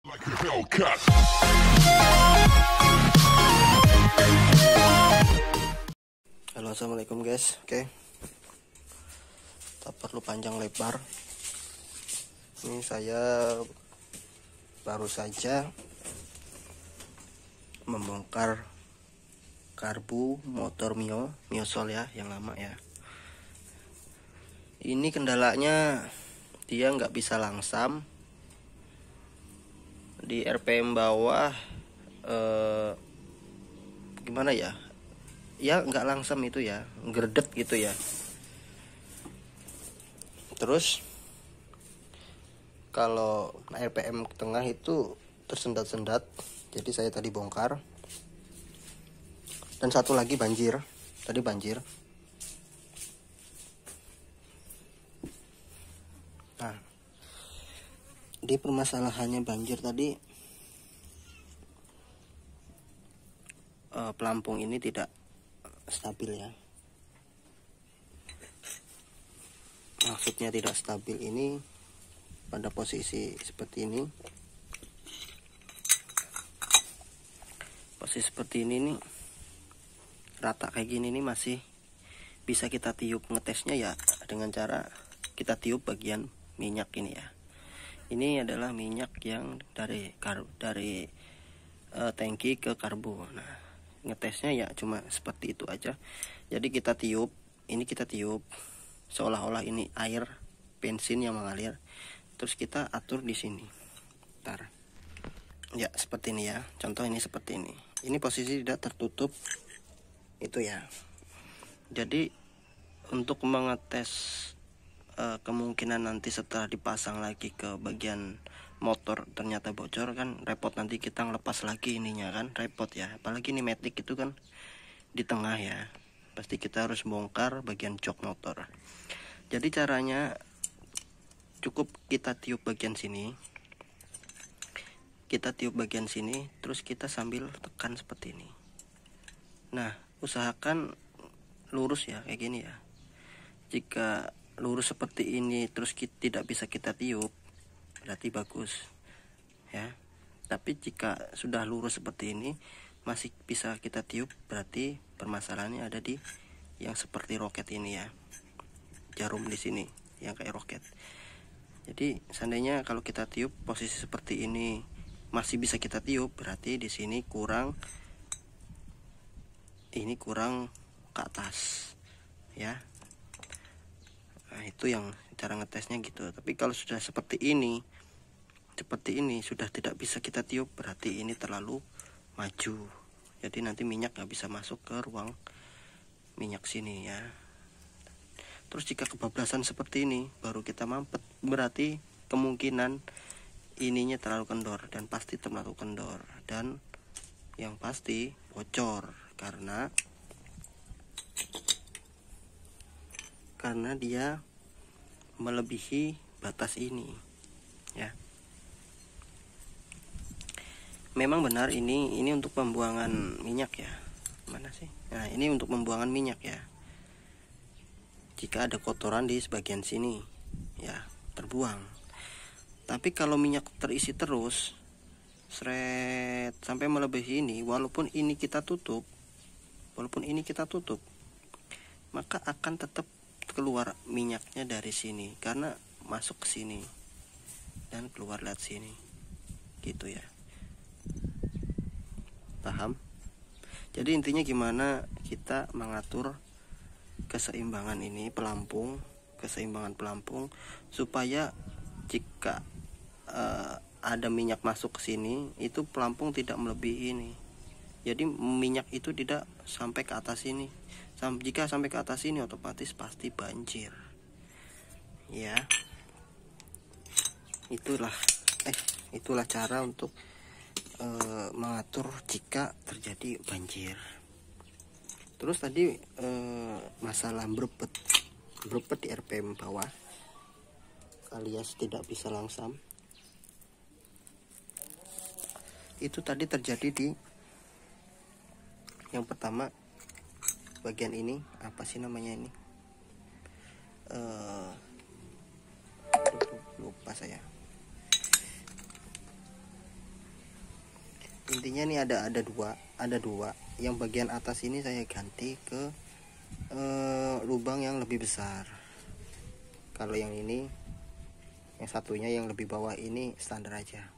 Halo, assalamualaikum guys. Oke, tak perlu panjang lebar. Ini saya baru saja membongkar karbu motor Mio Sol ya, yang lama ya. Ini kendalanya dia nggak bisa langsam di RPM bawah. Gimana ya? Ya nggak langsam itu ya, gerdek gitu ya. Terus kalau RPM ke tengah itu tersendat-sendat. Jadi saya tadi bongkar. Dan satu lagi banjir. Tadi banjir. Nah, di permasalahannya banjir tadi, pelampung ini tidak stabil ya. Maksudnya tidak stabil ini pada posisi seperti ini. Posisi seperti ini nih, rata kayak gini nih, masih bisa kita tiup. Ngetesnya ya dengan cara kita tiup bagian minyak ini ya. Ini adalah minyak yang dari tangki ke karbu. Nah, ngetesnya ya cuma seperti itu aja. Jadi kita tiup, ini kita tiup seolah-olah ini air bensin yang mengalir. Terus kita atur di sini. Bentar. Ya, seperti ini ya. Contoh ini seperti ini. Ini posisi tidak tertutup itu ya. Jadi untuk mengetes kemungkinan nanti setelah dipasang lagi ke bagian motor ternyata bocor, kan repot. Nanti kita ngelepas lagi ininya, kan repot ya. Apalagi ini matic itu kan di tengah ya, pasti kita harus bongkar bagian jok motor. Jadi caranya cukup kita tiup bagian sini, terus kita sambil tekan seperti ini. Nah, usahakan lurus ya, kayak gini ya. Jika lurus seperti ini terus tidak bisa kita tiup, berarti bagus ya. Tapi jika sudah lurus seperti ini masih bisa kita tiup, berarti permasalahannya ada di yang seperti roket ini ya, jarum di sini yang kayak roket. Jadi seandainya kalau kita tiup posisi seperti ini masih bisa kita tiup, berarti di sini kurang ke atas ya. Nah, itu yang cara ngetesnya gitu. Tapi kalau sudah seperti ini sudah tidak bisa kita tiup, berarti ini terlalu maju. Jadi nanti minyak nggak bisa masuk ke ruang minyak sini ya. Terus jika kebablasan seperti ini baru kita mampet, berarti kemungkinan ininya terlalu kendor, dan pasti terlalu kendor, dan yang pasti bocor karena dia melebihi batas ini ya. Memang benar ini untuk pembuangan minyak ya. Mana sih? Nah, ini untuk pembuangan minyak ya. Jika ada kotoran di sebagian sini ya, terbuang. Tapi kalau minyak terisi terus seret sampai melebihi ini, walaupun ini kita tutup, maka akan tetap keluar minyaknya dari sini karena masuk ke sini dan keluar lewat sini gitu ya. Paham? Jadi intinya gimana kita mengatur keseimbangan pelampung supaya jika ada minyak masuk ke sini, itu pelampung tidak melebihi ini. Jadi minyak itu tidak sampai ke atas ini. Jika sampai ke atas ini otomatis pasti banjir ya. Itulah cara untuk mengatur jika terjadi banjir. Terus tadi masalah brepet di RPM bawah alias tidak bisa langsam, itu tadi terjadi di yang pertama bagian ini, apa sih namanya ini, lupa saya. intinya ini ada dua. Yang bagian atas ini saya ganti ke lubang yang lebih besar. Kalau yang ini, yang satunya yang lebih bawah ini standar aja.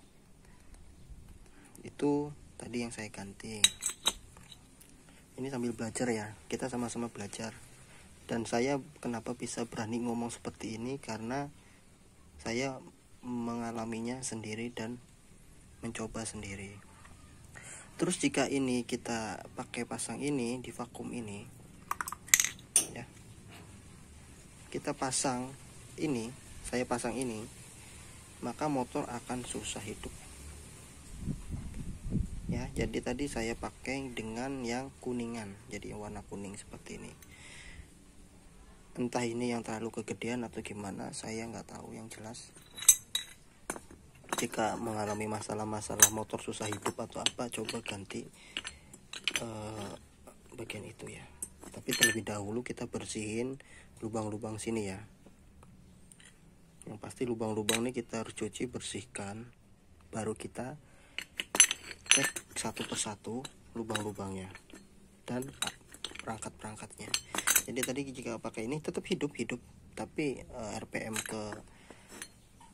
Itu tadi yang saya ganti. Ini sambil belajar ya, kita sama-sama belajar. Dan saya kenapa bisa berani ngomong seperti ini, karena saya mengalaminya sendiri dan mencoba sendiri. Terus jika ini kita pakai pasang ini di vakum ini ya, kita pasang ini, saya pasang ini, maka motor akan susah hidup ya. Jadi tadi saya pakai dengan yang kuningan, jadi warna kuning seperti ini. Entah ini yang terlalu kegedean atau gimana, saya nggak tahu. Yang jelas jika mengalami masalah-masalah motor susah hidup atau apa, coba ganti bagian itu ya. Tapi terlebih dahulu kita bersihin lubang-lubang sini ya. Yang pasti lubang-lubang ini kita harus cuci, bersihkan, baru kita cek satu persatu lubang-lubangnya dan perangkat-perangkatnya. Jadi tadi jika pakai ini tetap hidup, tapi RPM ke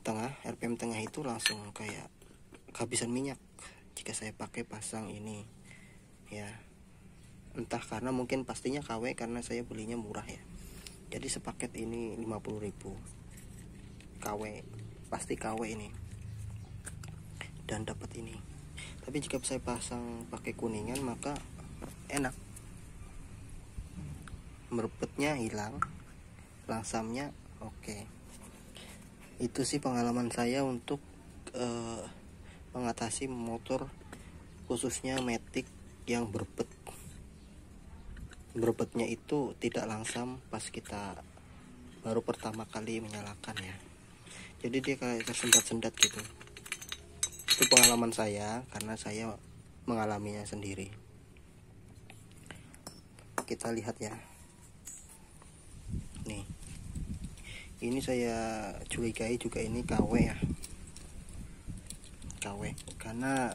tengah, RPM tengah itu langsung kayak kehabisan minyak jika saya pakai pasang ini ya. Entah karena mungkin pastinya KW, karena saya belinya murah ya. Jadi sepaket ini 50.000 KW, pasti KW ini, dan dapat ini. Tapi jika saya pasang pakai kuningan maka enak, merebetnya hilang, langsamnya oke. Itu sih pengalaman saya untuk mengatasi motor, khususnya Matic yang berebetnya itu tidak langsam pas kita baru pertama kali menyalakan ya. Jadi dia kayak tersendat-sendat gitu. Itu pengalaman saya karena saya mengalaminya sendiri. Kita lihat ya. Nih, ini saya curigai juga ini KW ya, KW. Karena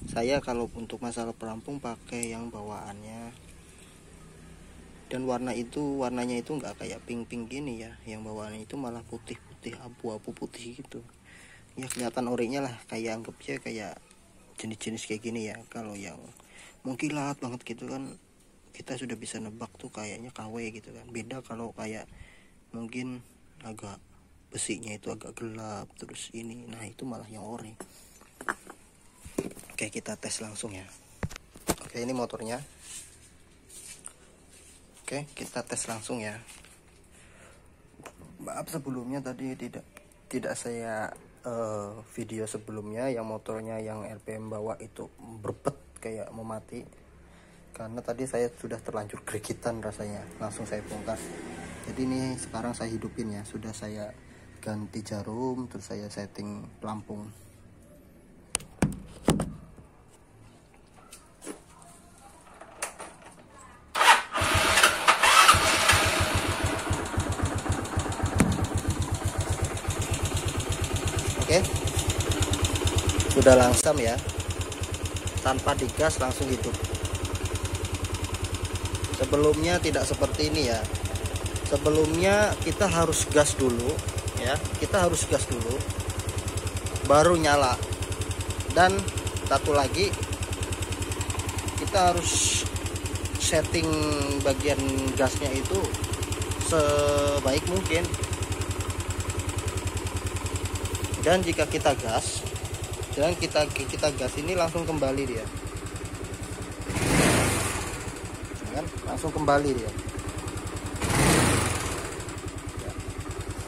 saya kalau untuk masalah perampung pakai yang bawaannya, dan warnanya itu nggak kayak pink gini ya. Yang bawaannya itu malah putih, abu-abu putih gitu ya, kelihatan orinya lah, kayak anggapnya kayak jenis-jenis kayak gini ya. Kalau yang mengkilat banget gitu kan, kita sudah bisa nebak tuh kayaknya KW gitu kan. Beda kalau kayak mungkin agak besinya itu agak gelap terus ini, nah itu malah yang ori. Oke, kita tes langsung ya. Oke, ini motornya. Oke, kita tes langsung ya. Maaf sebelumnya tadi tidak saya video sebelumnya yang motornya yang RPM bawah itu berbet kayak mau mati, karena tadi saya sudah terlanjur gregitan rasanya, langsung saya bongkar. Jadi ini sekarang saya hidupin ya, sudah saya ganti jarum, terus saya setting pelampung. Oke, sudah langsam ya, tanpa digas langsung hidup. Sebelumnya tidak seperti ini ya. Sebelumnya kita harus gas dulu ya, baru nyala. Dan satu lagi, kita harus setting bagian gasnya itu sebaik mungkin. Dan jika kita gas, ini langsung kembali dia, kan? Langsung kembali dia.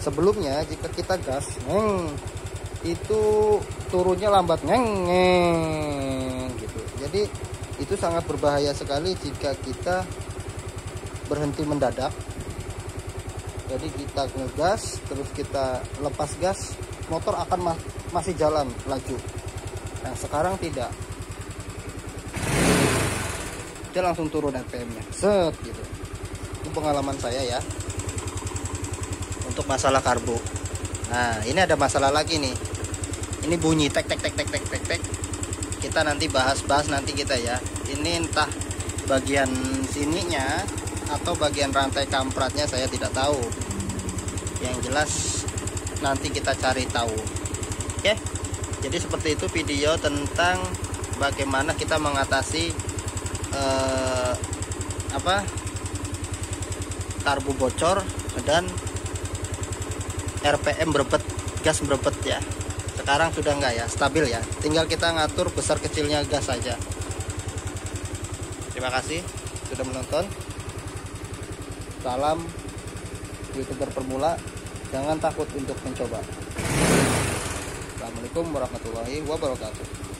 Sebelumnya jika kita gas, itu turunnya lambat, gitu. Jadi itu sangat berbahaya sekali jika kita berhenti mendadak. Jadi kita ngegas terus kita lepas gas, motor akan masih jalan laju. Nah sekarang tidak, dia langsung turun RPM-nya, set gitu. Itu pengalaman saya ya untuk masalah karbo. Nah ini ada masalah lagi nih, ini bunyi tek tek tek tek tek tek tek. kita nanti bahas nanti kita ya. Ini entah bagian sininya atau bagian rantai kampratnya saya tidak tahu. Yang jelas nanti kita cari tahu. Oke. Jadi seperti itu video tentang bagaimana kita mengatasi karbu bocor dan RPM berebet, gas berebet ya. Sekarang sudah enggak ya, stabil ya. Tinggal kita ngatur besar kecilnya gas saja. Terima kasih sudah menonton. Salam YouTuber pemula, jangan takut untuk mencoba. Assalamualaikum warahmatullahi wabarakatuh.